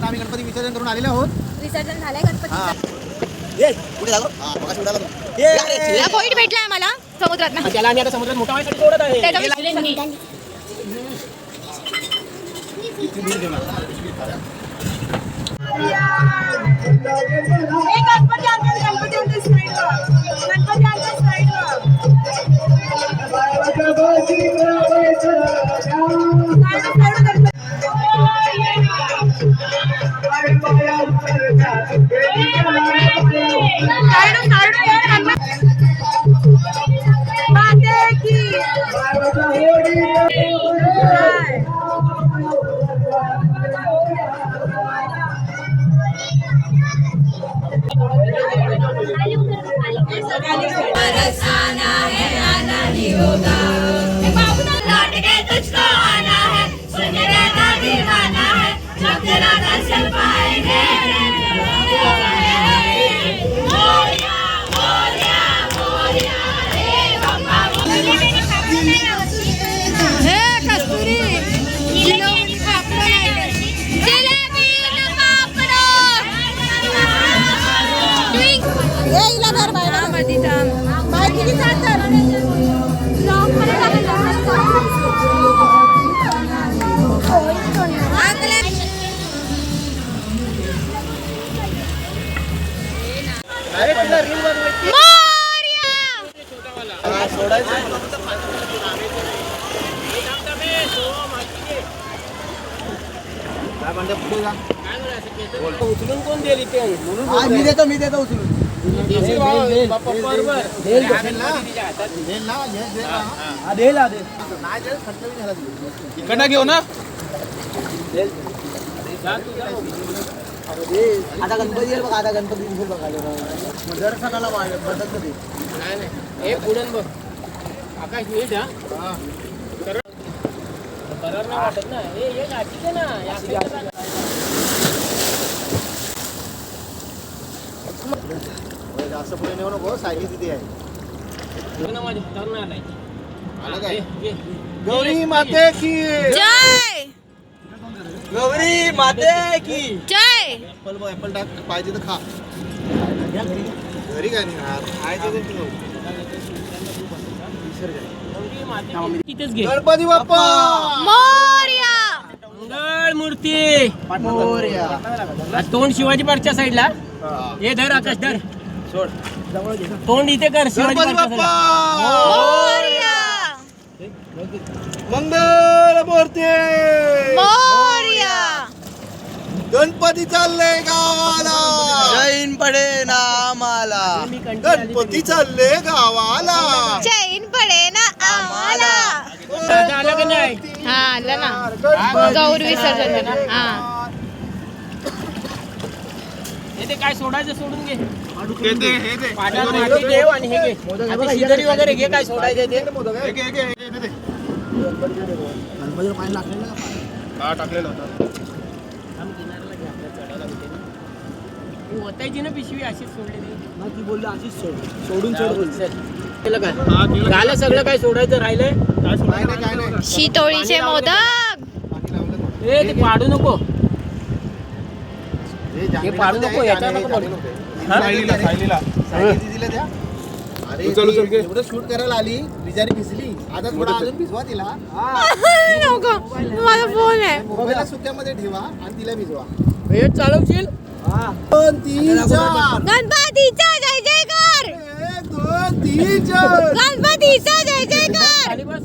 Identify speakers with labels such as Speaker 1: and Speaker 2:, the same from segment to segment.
Speaker 1: आता आम्ही गणपती विसर्जन करून आलेलो आहोत.
Speaker 2: विसर्जन झालंय गणपती.
Speaker 1: कुठे झालो? मगाशी उडाला तो.
Speaker 2: पॉईंट भेटलाय आम्हाला समुद्रात.
Speaker 1: त्याला आम्ही आता समुद्रात मोठा व्हायसाठी सोडत आहे.
Speaker 3: बरसाना है आना नहीं होगा, लौट के तुझको आना है, सुन रहना दीवाना है, जब तेरा दर्शन पाएंगे। मोरिया मोरिया मोरिया रे बम्बा हे कस्तुरी जिलेबी ना पापड़ो
Speaker 1: उचलून कोण देईल इथे?
Speaker 4: मी देतो उचलून.
Speaker 1: इकडनं घेऊ ना.
Speaker 4: आता गणपती येईल बघा, आता गणपती दिसेल बघा. दर्शनाला बदलत ते
Speaker 1: हे पुढून बघ आकाश नीट हा. करार नाही वाटत ना. हे ठीक आहे ना.
Speaker 4: जास्त पुढे नेऊ नको. सायकल तिथे आहे.
Speaker 1: गौरी माते की
Speaker 2: जय
Speaker 4: गौरी माते की
Speaker 2: जय.
Speaker 1: ऍपल बघ. ऍपल टाक. पाहिजे तर खा. घरी काय नाही गणपती बाप्पा
Speaker 2: मोरया.
Speaker 1: मंगळ मूर्ती. तोंड शिवाजी पार्कच्या साईडला. हे धर आकाश धर. सोड. तोंड इथे कर. शिवाजी पार्कच्या
Speaker 2: मोरया
Speaker 1: मंगळ मूर्ती.
Speaker 2: मोरया.
Speaker 1: गणपती चालले गावाला.
Speaker 4: जैन पडे ना आम्हाला.
Speaker 1: गणपती चालले गावाला.
Speaker 2: चैन पडे ना आम्हाला.
Speaker 1: आलं का नाही?
Speaker 2: हा आलं ना. गौर विसर्जन. हा
Speaker 1: हे काय सोडायचं सोडून घे. पाटात माती ठेव आणि हे घे. शिदरी वगैरे घे. काय सोडायचं ते
Speaker 4: गणपतीला पाणी लागलेलं का?
Speaker 1: टाकलेलं होतं. ओतायची ना पिशवी अशीच सोडली
Speaker 4: ती बोलली अशीच सोडून
Speaker 1: काय झालं सगळं. काय सोडायचं राहिलंय? काय नाही.
Speaker 2: शितोळीचे मोदक.
Speaker 1: हे ते पाडू नको. हे पाडू नको. याच्या नको पडू.
Speaker 4: अरे एवढं शूट करायला आली बिचारी भिजली. आता थोडा अजून भिजवा तिला.
Speaker 2: नको माझा फोन आहे.
Speaker 4: मोबाईलला सुक्यामध्ये ठेवा आणि तिला भिजवा.
Speaker 1: हे चालवशील.
Speaker 4: 2 3 4
Speaker 2: गणपतीचा जय जयकार.
Speaker 4: 1 2 3 4
Speaker 2: गणपतीचा जय जयकार.
Speaker 1: खाली बस.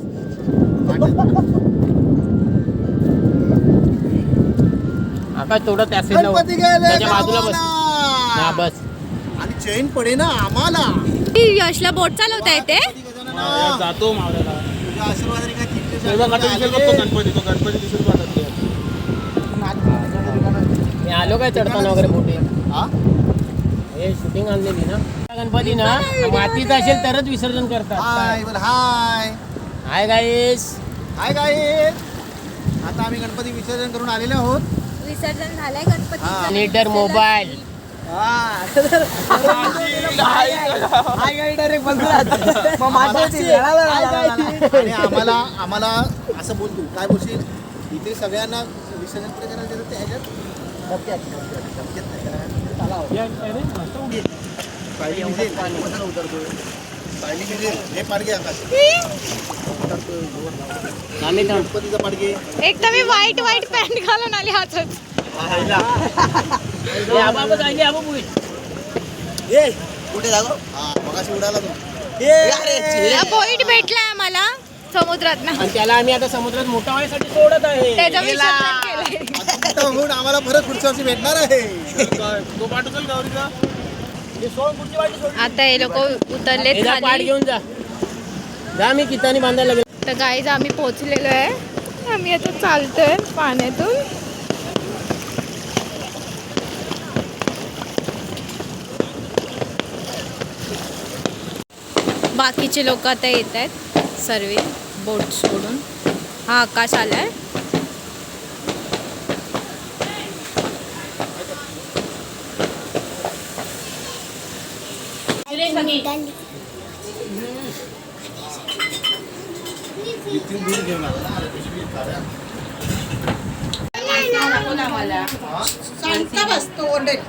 Speaker 1: आकाश थोडं त्या साईडला वळ.
Speaker 4: गणपती गेले
Speaker 1: त्याच्या बाजूला बस.
Speaker 4: गावाला.
Speaker 1: हा बस.
Speaker 4: आणि चैन पडे ना आम्हाला.
Speaker 2: यशला बोट चालवता येते.
Speaker 1: जातो मावळ्याला.
Speaker 4: तुझ्या आशीर्वादाने काय तिथे
Speaker 1: मी आलो काय चढताना वगैरे मोठे.
Speaker 4: हा?
Speaker 1: हे शूटिंग आणलेली ना गणपती ना. मातीत असेल तरच विसर्जन करतात.
Speaker 4: हाय बोल हाय.
Speaker 1: Hi guys.
Speaker 4: Hi guys. आता आम्ही गणपती विसर्जन करून आलेलो आहोत.
Speaker 2: विसर्जन झालंय गणपती.
Speaker 1: Leader mobile.
Speaker 4: आणि आम्हाला असं बोलतो काय बोलशील. इथे सगळ्यांना विसर्जन करायचं ह्याच्यात हे पाडगे आकाश गणपतीचा पाडगे
Speaker 2: एक तर मी व्हाईट पॅन्ट घालून आली हातात.
Speaker 4: कुठे जागो मगाशी उडाला तो
Speaker 2: पॉइंट भेटलाय आम्हाला समुद्रात ना.
Speaker 1: आणि त्याला आम्ही आता समुद्रात मोठा व्हायसाठी सोडत आहे.
Speaker 2: त्याचं विसर्जन केलंय.
Speaker 4: आता म्हणून आम्हाला परत पुढच्या वर्षी भेटणार आहे तो पाठवतो गौरीचा
Speaker 2: आता हे लोक उतरलेत
Speaker 1: पाठ
Speaker 2: खाली.
Speaker 1: घेऊन जा मी कितानी बांधायला लागेल.
Speaker 2: तर गाईज आम्ही पोहोचलेलो आहे. आम्ही आता चालतोय पाण्यातून. बाकीचे लोक आता येत आहेत सर्व बोट सोडून. हा आकाश आलाय.
Speaker 5: शांत बसतो ओरडेल.